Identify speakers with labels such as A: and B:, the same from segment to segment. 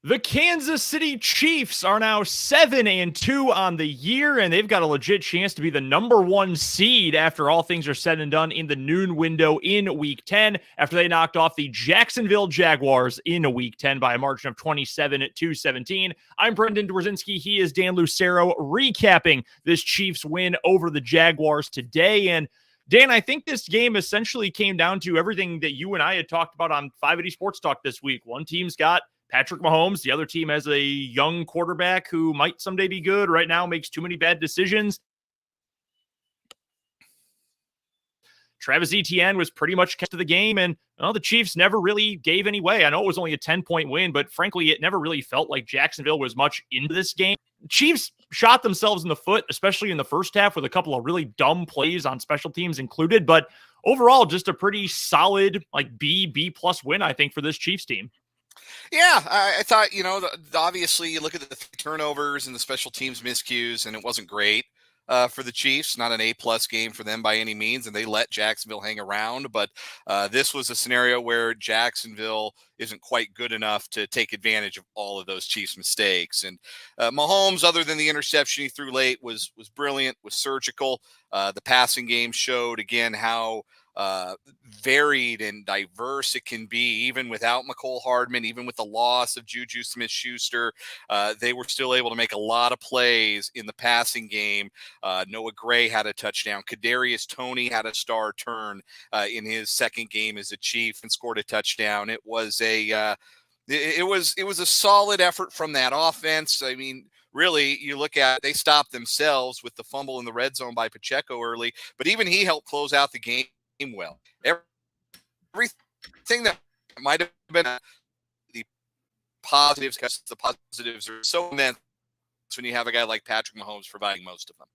A: The Kansas City Chiefs are now 7-2 on the year, and they've got a legit chance to be the number one seed after all things are said and done in the noon window in Week 10, after they knocked off the Jacksonville Jaguars in Week 10 by a margin of 27-17. I'm Brendan Dzwierzynski. He is Dan Lucero, recapping this Chiefs win over the Jaguars today. And Dan, I think this game essentially came down to everything that you and I had talked about on 580 Sports Talk this week. One team's got Patrick Mahomes. The other team has a young quarterback who might someday be good. Right now makes too many bad decisions. Travis Etienne was pretty much kept to the game, and the Chiefs never really gave any way. I know it was only a 10-point win, but frankly, it never really felt like Jacksonville was much into this game. Chiefs shot themselves in the foot, especially in the first half, with a couple of really dumb plays on special teams included. But overall, just a pretty solid, like B plus win, I think, for this Chiefs team.
B: Yeah, I thought, obviously you look at the turnovers and the special teams miscues, and it wasn't great for the Chiefs. Not an A-plus game for them by any means, and they let Jacksonville hang around. But this was a scenario where Jacksonville isn't quite good enough to take advantage of all of those Chiefs mistakes. And Mahomes, other than the interception he threw late, was brilliant, was surgical. The passing game showed, again, how varied and diverse it can be, even without McCole Hardman, even with the loss of Juju Smith-Schuster. They were still able to make a lot of plays in the passing game. Noah Gray had a touchdown. Kadarius Toney had a star turn in his second game as a Chief and scored a touchdown. It was a solid effort from that offense. I mean, really, you look at, they stopped themselves with the fumble in the red zone by Pacheco early, but even he helped close out the game well. Everything that might have been the positives, because the positives are so immense when you have a guy like Patrick Mahomes providing most of them.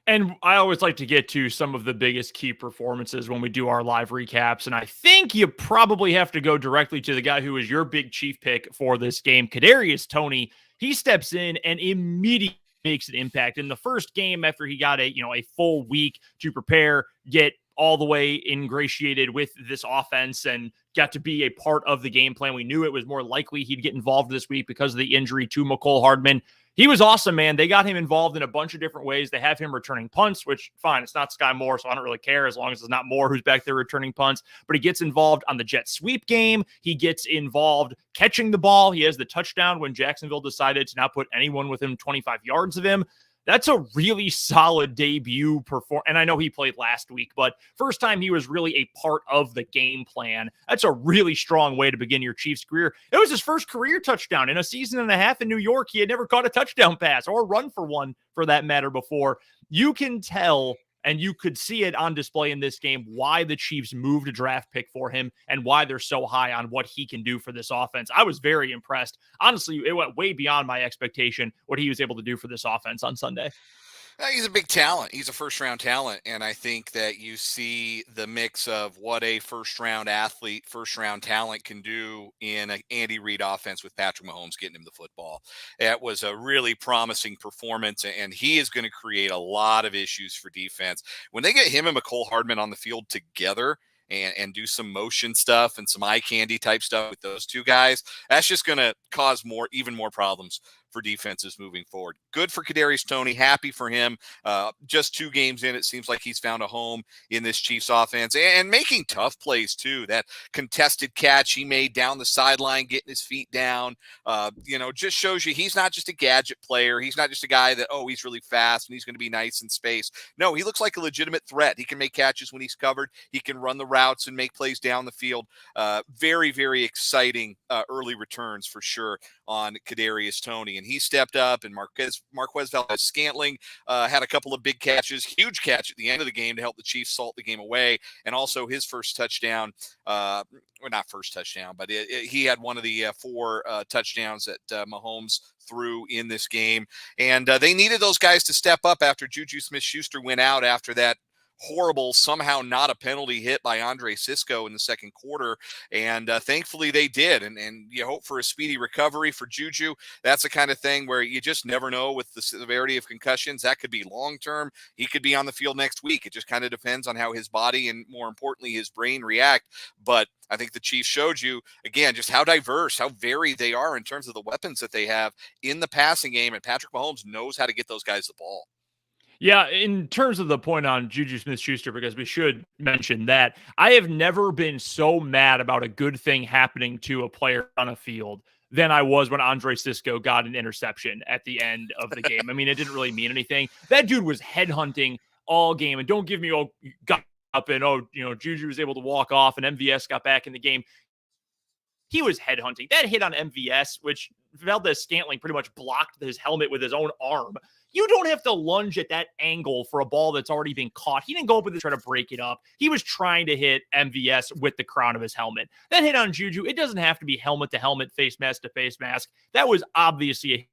A: And I always like to get to some of the biggest key performances when we do our live recaps. And I think you probably have to go directly to the guy who is your big Chief pick for this game, Kadarius Toney. He steps in and immediately makes an impact in the first game after he got a full week to prepare, get all the way ingratiated with this offense and got to be a part of the game plan. We knew it was more likely he'd get involved this week because of the injury to McCole Hardman. He was awesome, man. They got him involved in a bunch of different ways. They have him returning punts, which, fine, it's not Sky Moore, so I don't really care as long as it's not Moore who's back there returning punts. But he gets involved on the jet sweep game. He gets involved catching the ball. He has the touchdown when Jacksonville decided to not put anyone within 25 yards of him. That's a really solid debut performance. And I know he played last week, but first time he was really a part of the game plan. That's a really strong way to begin your Chiefs career. It was his first career touchdown in a season and a half in New York. He had never caught a touchdown pass or run for one for that matter before. You can tell, and you could see it on display in this game, why the Chiefs moved a draft pick for him and why they're so high on what he can do for this offense. I was very impressed. Honestly, it went way beyond my expectation what he was able to do for this offense on Sunday.
B: He's a big talent. He's a first-round talent, and I think that you see the mix of what a first-round athlete, first-round talent can do in an Andy Reid offense with Patrick Mahomes getting him the football. It was a really promising performance, and he is going to create a lot of issues for defense. When they get him and McCole Hardman on the field together, and do some motion stuff and some eye candy type stuff with those two guys, that's just going to cause even more problems for defenses moving forward. Good for Kadarius Toney. Happy for him. Just 2 games in, it seems like he's found a home in this Chiefs offense and making tough plays too. That contested catch he made down the sideline, getting his feet down, just shows you he's not just a gadget player. He's not just a guy that, he's really fast and he's going to be nice in space. No, he looks like a legitimate threat. He can make catches when he's covered. He can run the routes and make plays down the field. Very, very exciting early returns for sure on Kadarius Toney. And he stepped up, and Marquez Valdes-Scantling had a couple of big catches, huge catch at the end of the game to help the Chiefs salt the game away. And also his first touchdown, or not first touchdown, but he had one of the 4 touchdowns that Mahomes threw in this game. And they needed those guys to step up after Juju Smith-Schuster went out after that horrible, somehow not a penalty hit by Andre Sisco in the second quarter. And thankfully they did. And you hope for a speedy recovery for Juju. That's the kind of thing where you just never know with the severity of concussions. That could be long-term. He could be on the field next week. It just kind of depends on how his body and, more importantly, his brain react. But I think the Chiefs showed you, again, just how diverse, how varied they are in terms of the weapons that they have in the passing game. And Patrick Mahomes knows how to get those guys the ball.
A: Yeah, in terms of the point on Juju Smith-Schuster, because we should mention that, I have never been so mad about a good thing happening to a player on a field than I was when Andre Sisco got an interception at the end of the game. I mean, it didn't really mean anything. That dude was headhunting all game. And don't give me, got up and, Juju was able to walk off and MVS got back in the game. He was headhunting. That hit on MVS, which Valdez-Scantling pretty much blocked his helmet with his own arm. You don't have to lunge at that angle for a ball that's already been caught. He didn't go up with it to try to break it up. He was trying to hit MVS with the crown of his helmet. That hit on Juju, it doesn't have to be helmet to helmet, face mask to face mask. That was obviously a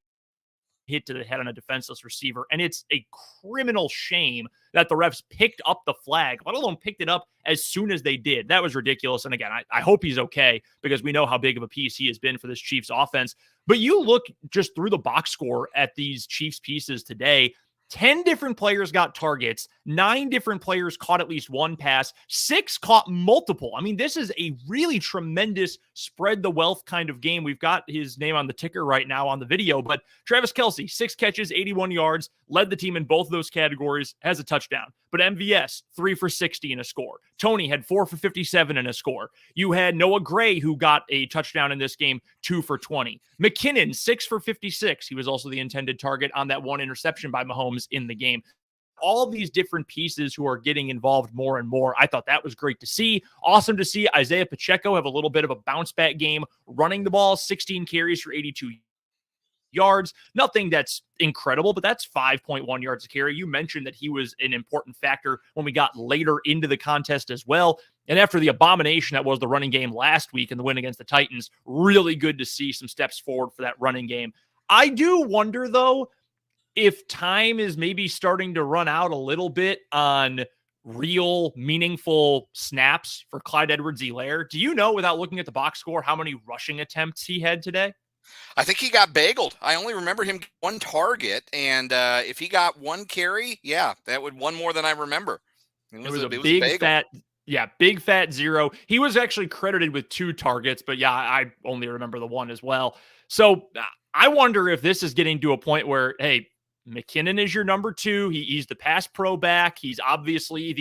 A: hit to the head on a defenseless receiver. And it's a criminal shame that the refs picked up the flag, let alone picked it up as soon as they did. That was ridiculous. And again, I hope he's okay, because we know how big of a piece he has been for this Chiefs offense. But you look just through the box score at these Chiefs pieces today, 10 different players got targets, 9 different players caught at least one pass, 6 caught multiple. I mean, this is a really tremendous spread the wealth kind of game. We've got his name on the ticker right now on the video, but Travis Kelce, 6 catches, 81 yards, led the team in both of those categories, has a touchdown. But MVS, 3 for 60 in a score. Tony had 4 for 57 in a score. You had Noah Gray, who got a touchdown in this game, 2 for 20. McKinnon, 6 for 56. He was also the intended target on that one interception by Mahomes in the game. All these different pieces who are getting involved more and more. I thought that was great to see. Awesome to see Isaiah Pacheco have a little bit of a bounce back game running the ball, 16 carries for 82 yards. Nothing that's incredible, but that's 5.1 yards a carry. You mentioned that he was an important factor when we got later into the contest as well. And after the abomination that was the running game last week and the win against the Titans, really good to see some steps forward for that running game. I do wonder, though, if time is maybe starting to run out a little bit on real meaningful snaps for Clyde Edwards-Helaire. Do you know, without looking at the box score, how many rushing attempts he had today?
B: I think he got bageled. I only remember him one target, and if he got one carry, yeah, that would one more than I remember.
A: It was a big fat, big fat 0. He was actually credited with 2 targets, but yeah, I only remember the one as well. So I wonder if this is getting to a point where, hey, McKinnon is your number 2. He's the pass pro back. He's obviously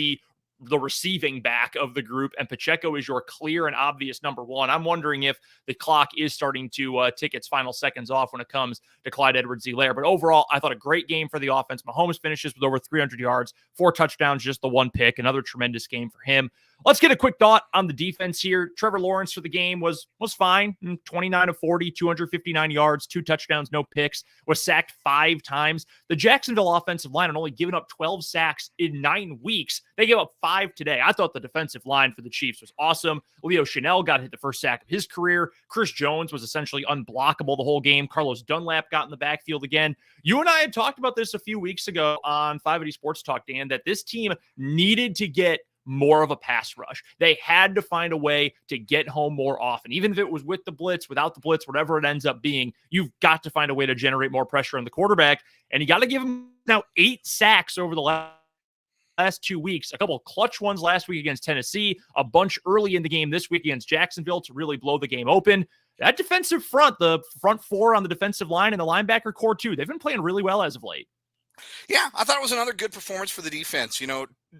A: the receiving back of the group, and Pacheco is your clear and obvious number 1. I'm wondering if the clock is starting to tick its final seconds off when it comes to Clyde Edwards-Helaire. But overall, I thought a great game for the offense. Mahomes finishes with over 300 yards, 4 touchdowns, just the 1 pick. Another tremendous game for him. Let's get a quick thought on the defense here. Trevor Lawrence for the game was fine. 29 of 40, 259 yards, 2 touchdowns, no picks, was sacked 5 times. The Jacksonville offensive line had only given up 12 sacks in 9 weeks. They gave up 5 today. I thought the defensive line for the Chiefs was awesome. Leo Chanel got hit the first sack of his career. Chris Jones was essentially unblockable the whole game. Carlos Dunlap got in the backfield again. You and I had talked about this a few weeks ago on 580 Sports Talk, Dan, that this team needed to get more of a pass rush. They had to find a way to get home more often. Even if it was with the blitz, without the blitz, whatever it ends up being, you've got to find a way to generate more pressure on the quarterback. And you got to give him now 8 sacks over the last 2 weeks. A couple of clutch ones last week against Tennessee, a bunch early in the game this week against Jacksonville to really blow the game open. That defensive front, the front 4 on the defensive line and the linebacker core too, they've been playing really well as of late.
B: Yeah, I thought it was another good performance for the defense.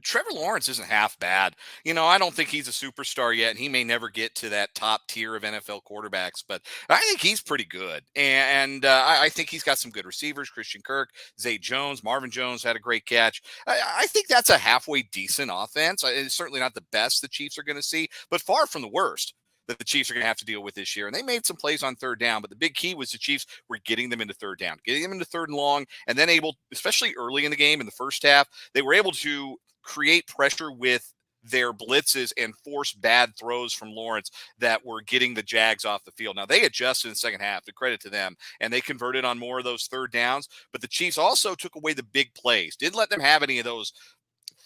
B: Trevor Lawrence isn't half bad. I don't think he's a superstar yet, and he may never get to that top tier of NFL quarterbacks, but I think he's pretty good. And I think he's got some good receivers. Christian Kirk, Zay Jones, Marvin Jones had a great catch. I think that's a halfway decent offense. It's certainly not the best the Chiefs are going to see, but far from the worst that the Chiefs are going to have to deal with this year. And they made some plays on third down, but the big key was the Chiefs were getting them into third down, getting them into third and long, and then able, especially early in the game in the first half, they were able to create pressure with their blitzes and force bad throws from Lawrence that were getting the Jags off the field. Now, they adjusted in the second half, to credit to them, and they converted on more of those third downs, but the Chiefs also took away the big plays, didn't let them have any of those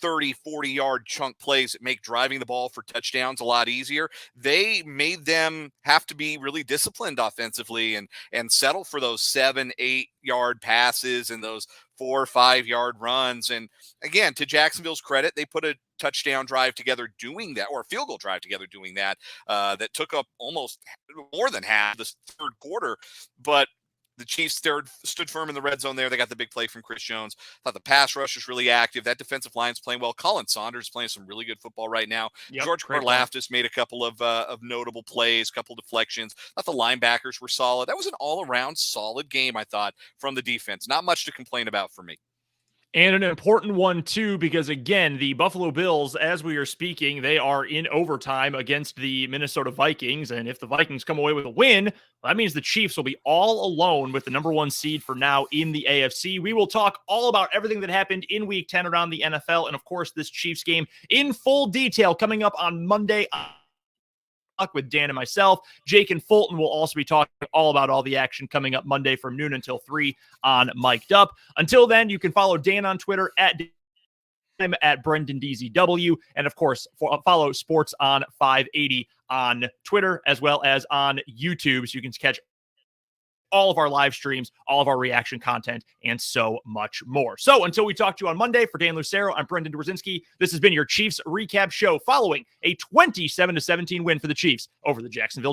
B: 30, 40-yard chunk plays that make driving the ball for touchdowns a lot easier. They made them have to be really disciplined offensively and settle for those 7, 8-yard passes and those 4 or 5-yard runs. And again, to Jacksonville's credit, they put a touchdown drive together doing that, or a field goal drive together doing that, that took up almost more than half the third quarter. But the Chiefs stood firm in the red zone there. They got the big play from Chris Jones. Thought the pass rush was really active. That defensive line's playing well. Colin Saunders is playing some really good football right now.
A: Yep,
B: George Karlaftis made a couple of notable plays, couple deflections. Thought the linebackers were solid. That was an all-around solid game, I thought, from the defense. Not much to complain about for me.
A: And an important one, too, because, again, the Buffalo Bills, as we are speaking, they are in overtime against the Minnesota Vikings. And if the Vikings come away with a win, that means the Chiefs will be all alone with the number 1 seed for now in the AFC. We will talk all about everything that happened in Week 10 around the NFL. And, of course, this Chiefs game in full detail coming up on Monday with Dan and myself. Jake and Fulton will also be talking all about all the action coming up Monday from noon until 3 on Mic'd Up. Until then, you can follow Dan on Twitter at BrendanDZW, and of course, follow Sports on 580 on Twitter as well as on YouTube, so you can catch all of our live streams, all of our reaction content, and so much more. So until we talk to you on Monday, for Dan Lucero, I'm Brendan Dzwierzynski. This has been your Chiefs recap show following a 27-17 win for the Chiefs over the Jacksonville Jaguars.